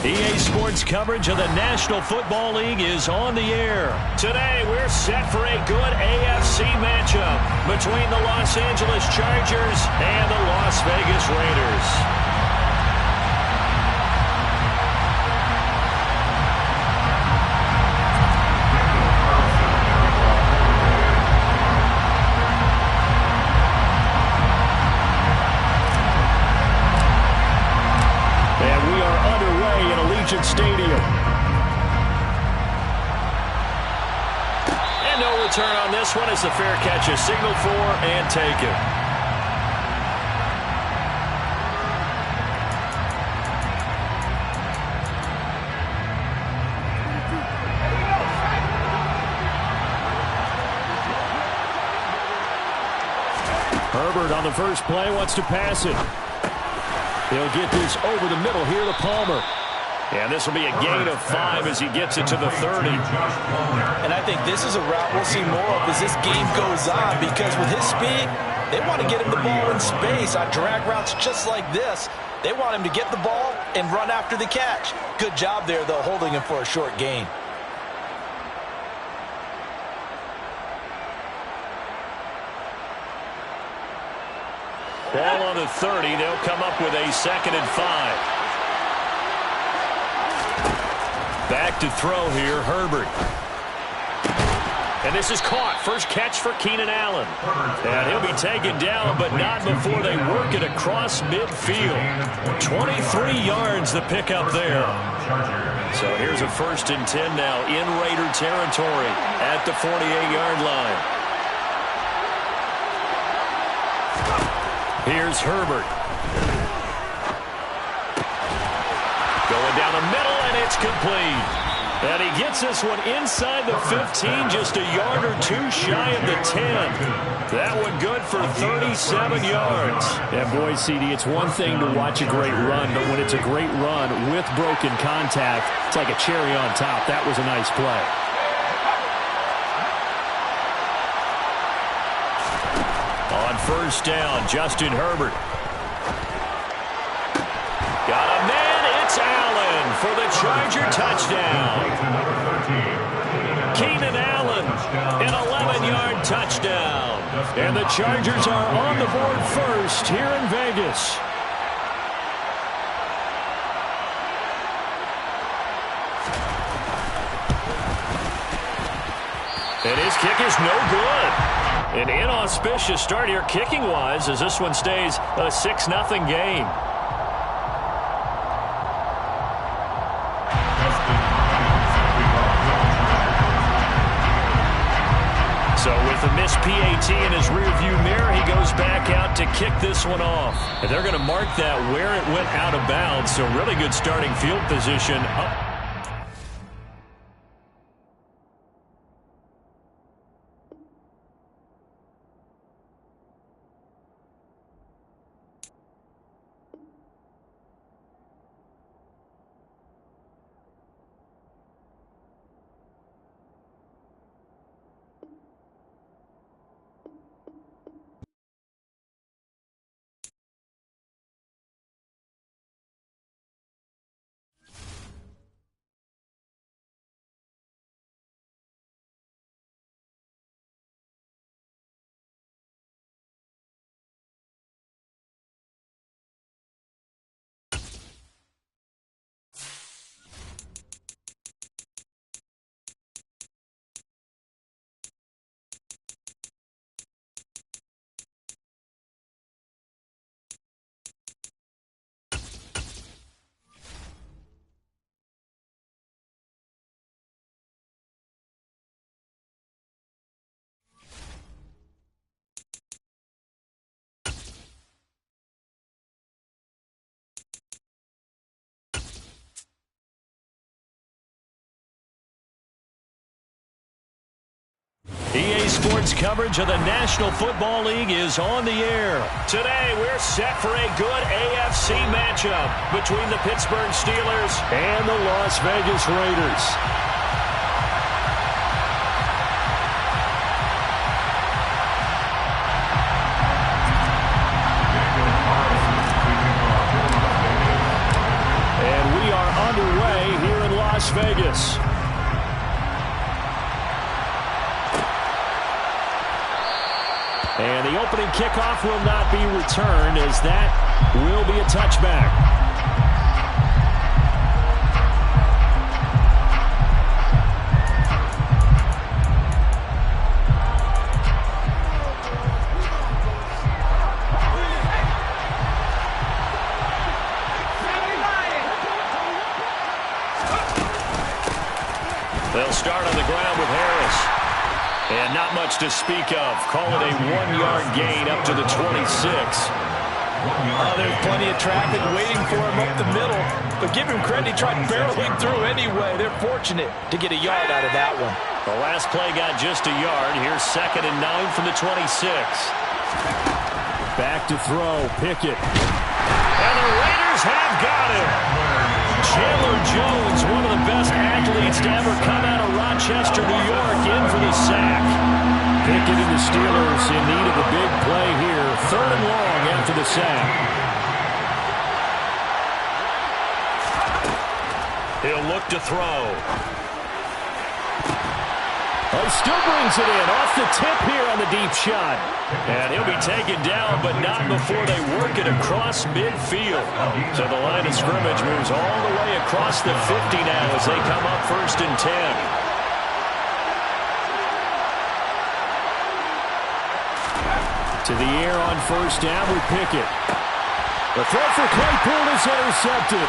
EA Sports coverage of the National Football League is on the air. Today, we're set for a good AFC matchup between the Los Angeles Chargers and the Las Vegas Raiders. Stadium. And no return on this one as the fair catch is signaled for and taken. Herbert on the first play wants to pass it. He'll get this over the middle here to Palmer. And this will be a gain of 5 as he gets it to the 30. And I think this is a route we'll see more of as this game goes on, because with his speed, they want to get him the ball in space on drag routes just like this. They want him to get the ball and run after the catch. Good job there, though, holding him for a short gain. Ball on the 30. They'll come up with a 2nd and 5. Back to throw here, Herbert. And this is caught. First catch for Keenan Allen. And he'll be taken down, but not before they work it across midfield. 23 yards the pickup there. So here's a 1st and 10 now in Raider territory at the 48-yard line. Here's Herbert. Going down the middle, and it's complete. And he gets this one inside the 15, just a yard or 2 shy of the 10. That one good for 37 yards. Yeah, boy, CD, it's one thing to watch a great run, but when it's a great run with broken contact, it's like a cherry on top. That was a nice play. On 1st down, Justin Herbert. Got a man, it's Allen for the Charger touchdown. Keenan Allen, an 11-yard touchdown. And the Chargers are on the board first here in Vegas. And his kick is no good. An inauspicious start here kicking-wise as this one stays a 6-0 game. So with the missed PAT in his rearview mirror, he goes back out to kick this one off. And they're going to mark that where it went out of bounds, so really good starting field position. EA Sports coverage of the National Football League is on the air. Today, we're set for a good AFC matchup between the Pittsburgh Steelers and the Las Vegas Raiders. And we are underway And the opening kickoff will not be returned, as that will be a touchback. They'll start on the ground with Harris. And not much to speak of. Call it a 1-yard gain up to the 26. There's plenty of traffic waiting for him up the middle. But give him credit, he tried barreling through anyway. They're fortunate to get a yard out of that one. The last play got just a yard. Here's 2nd and 9 from the 26. Back to throw, Pickett. And the Raiders have got him. Chandler Jones, one of the best athletes to ever come out of Rochester, New York, in for the sack. Pickett and the Steelers in need of a big play here. 3rd and long after the sack. He'll look to throw. He still brings it in off the tip here on the deep shot. And he'll be taken down, but not before they work it across midfield. So the line of scrimmage moves all the way across the 50 now as they come up 1st and 10. To the air on 1st down with Pickett. The throw for Claypool is intercepted.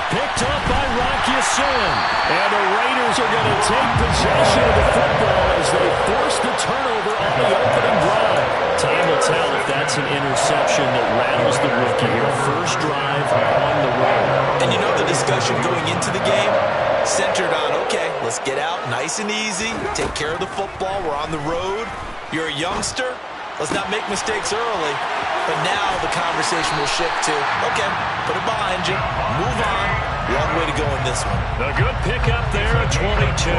Picked up by Rock Ya-Sin. And the Raiders are going to take possession of the football as they force the turnover on the opening drive. Time will tell if that's an interception that rattles the rookie here. First drive on the road. And you know the discussion going into the game centered on, okay, let's get out nice and easy, take care of the football, we're on the road, you're a youngster, let's not make mistakes early. But now the conversation will shift to, okay, put it behind you, move on. Long way to go in this one. A good pickup there at 22.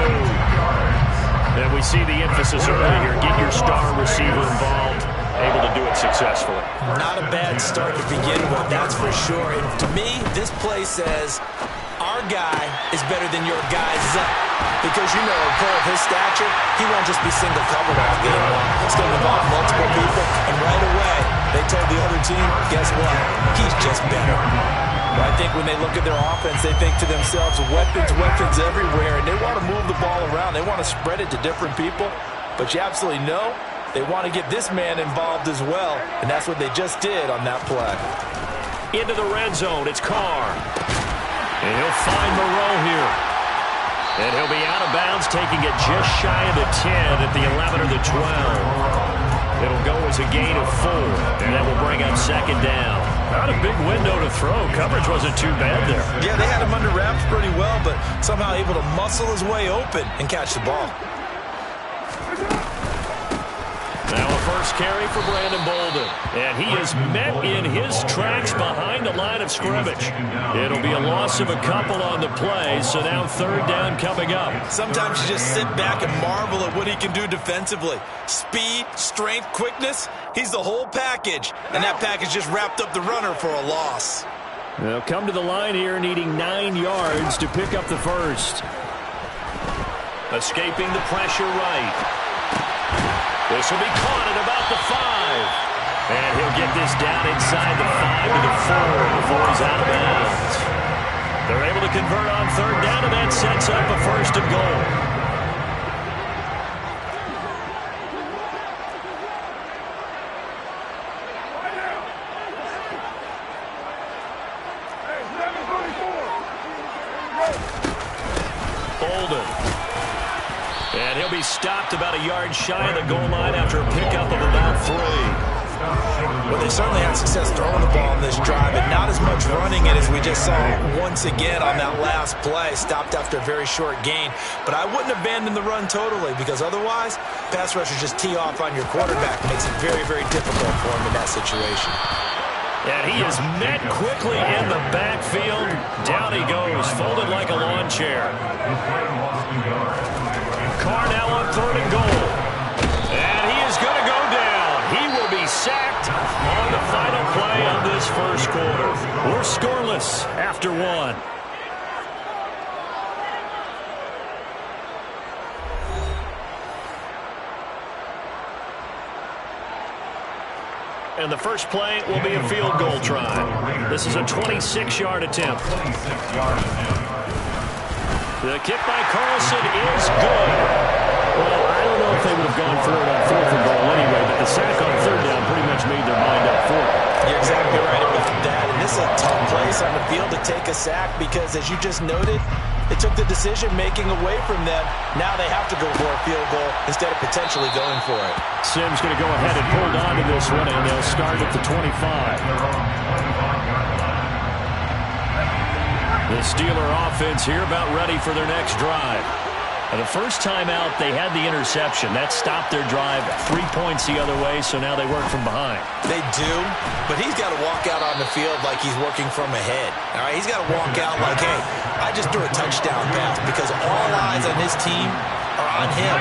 And we see the emphasis early here. Get your star receiver involved, able to do it successfully. Not a bad start to begin with, that's for sure. And to me, this play says our guy is better than your guy's up. Because, you know, a player of his stature, he won't just be single covered all game long. It's going to involve multiple people, and right away, they told the other team, guess what? He's just better. Well, I think when they look at their offense, they think to themselves, weapons everywhere, and they want to move the ball around. They want to spread it to different people, but you absolutely know they want to get this man involved as well, and that's what they just did on that play. Into the red zone, it's Carr. And he'll find Moreau here. And he'll be out of bounds, taking it just shy of the 10 at the 11 or the 12. It'll go as a gain of 4, and that will bring up 2nd down. Not a big window to throw. Coverage wasn't too bad there. Yeah, they had him under wraps pretty well, but somehow able to muscle his way open and catch the ball. Now a first carry for Brandon Bolden. And he is met in his tracks behind the line of scrimmage. It'll be a loss of a couple on the play, so now 3rd down coming up. Sometimes you just sit back and marvel at what he can do defensively. Speed, strength, quickness, he's the whole package. And that package just wrapped up the runner for a loss. They'll come to the line here needing 9 yards to pick up the first. Escaping the pressure right. This will be caught at about the 5. And he'll get this down inside the 5 to the 4 before he's out of bounds. They're able to convert on 3rd down, and that sets up a 1st and goal. Bolden. And he'll be stopped about a yard shy of the goal line after a pickup of about 3. Well, they certainly had success throwing the ball on this drive, and not as much running it as we just saw once again on that last play. Stopped after a very short gain. But I wouldn't abandon the run totally, because otherwise, pass rushers just tee off on your quarterback. Makes it very, very difficult for him in that situation. And he is met quickly in the backfield. Down he goes, folded like a lawn chair. Carr now on 3rd and goal. And he is going to go down. He will be sacked on the final play of this first quarter. We're scoreless after 1. and the first play will be a field goal try. This is a 26-yard attempt. The kick by Carlson is good. Well, I don't know if they would have gone for it on 4th and goal anyway, but the sack on 3rd down pretty much made their mind up for it. You're exactly right about that. And this is a tough place on the field to take a sack because, as you just noted, it took the decision-making away from them. Now they have to go for a field goal instead of potentially going for it. Sims going to go ahead and hold on to this one, and they'll start at the 25. The Steeler offense here about ready for their next drive. The first time out, they had the interception. That stopped their drive 3 points the other way, so now they work from behind. They do, but he's got to walk out on the field like he's working from ahead. All right, he's got to walk out like, hey, I just threw a touchdown pass, because all eyes on his team are on him.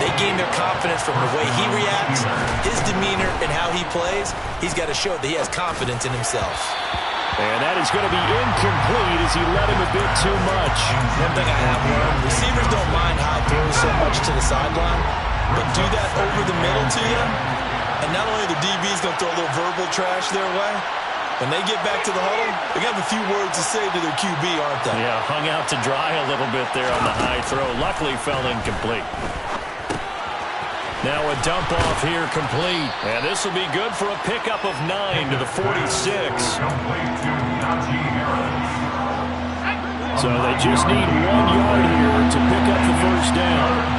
They gain their confidence from the way he reacts, his demeanor, and how he plays. He's got to show that he has confidence in himself. And that is going to be incomplete as he let him a bit too much. One thing I have learned, receivers don't mind high throws so much to the sideline, but do that over the middle to you, and not only the DB's going to throw a little verbal trash their way, when they get back to the huddle, they're going to have a few words to say to their QB, aren't they? Yeah, hung out to dry a little bit there on the high throw. Luckily fell incomplete. Now a dump off here complete. And this will be good for a pickup of 9 to the 46. So they just need 1 yard here to pick up the first down.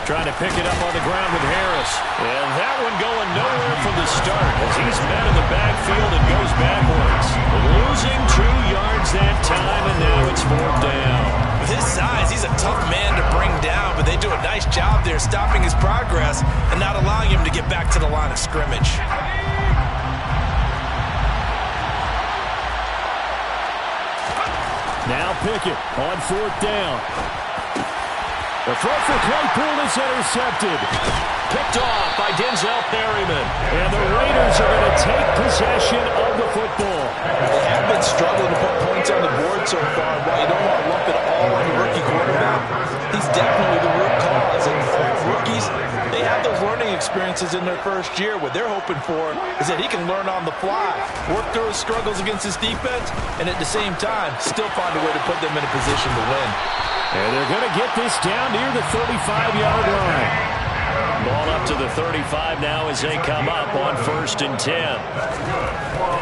Trying to pick it up on the ground with Harris. And that one going nowhere from the start as he's met in the backfield and goes backwards. Losing 2 yards that time, and now it's 4th down. With his size, he's a tough man to bring down, but they do a nice job there stopping his progress and not allowing him to get back to the line of scrimmage. Now Pickett on 4th down. The throw for Claypool is intercepted. Picked off by Denzel Perryman. And the Raiders are going to take possession of the football. They have been struggling to put points on the board so far. While you don't want to lump it all on the rookie quarterback, he's definitely the root cause. And all rookies, they have those learning experiences in their first year. What they're hoping for is that he can learn on the fly, work through his struggles against his defense, and at the same time, still find a way to put them in a position to win. And they're going to get this down near the 35-yard line. Ball up to the 35 now as they come up on 1st and 10.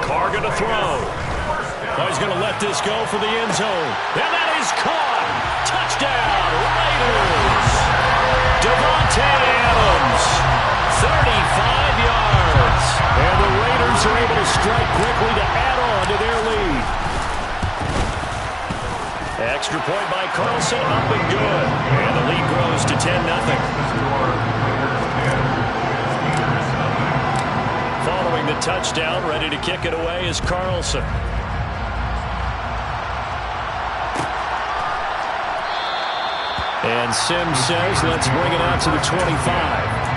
Carr going to throw. Oh, he's going to let this go for the end zone. And that is caught. Touchdown, Raiders. Devontae Adams, 35 yards. And the Raiders are able to strike quickly to add on to their lead. Extra point by Carlson, up and good. And the lead grows to 10-0. Following the touchdown, ready to kick it away is Carlson. And Sims says, let's bring it out to the 25.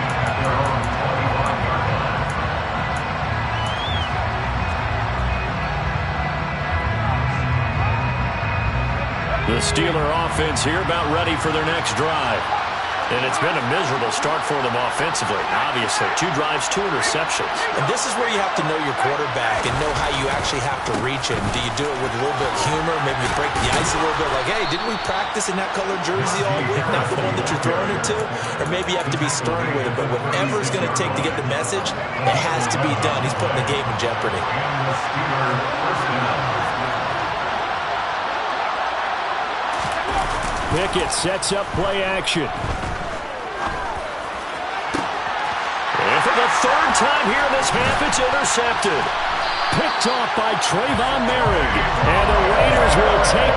The Steeler offense here about ready for their next drive. And it's been a miserable start for them offensively. Obviously, 2 drives, 2 interceptions. And this is where you have to know your quarterback and know how you actually have to reach him. Do you do it with a little bit of humor, maybe break the ice a little bit, like, hey, didn't we practice in that colored jersey all week, not the one that you're throwing it to? Or maybe you have to be stern with him, but whatever it's going to take to get the message, it has to be done. He's putting the game in jeopardy. Pickett sets up play action. And for the 3rd time here in this half, it's intercepted. Picked off by Trayvon Merrick. And the Raiders will take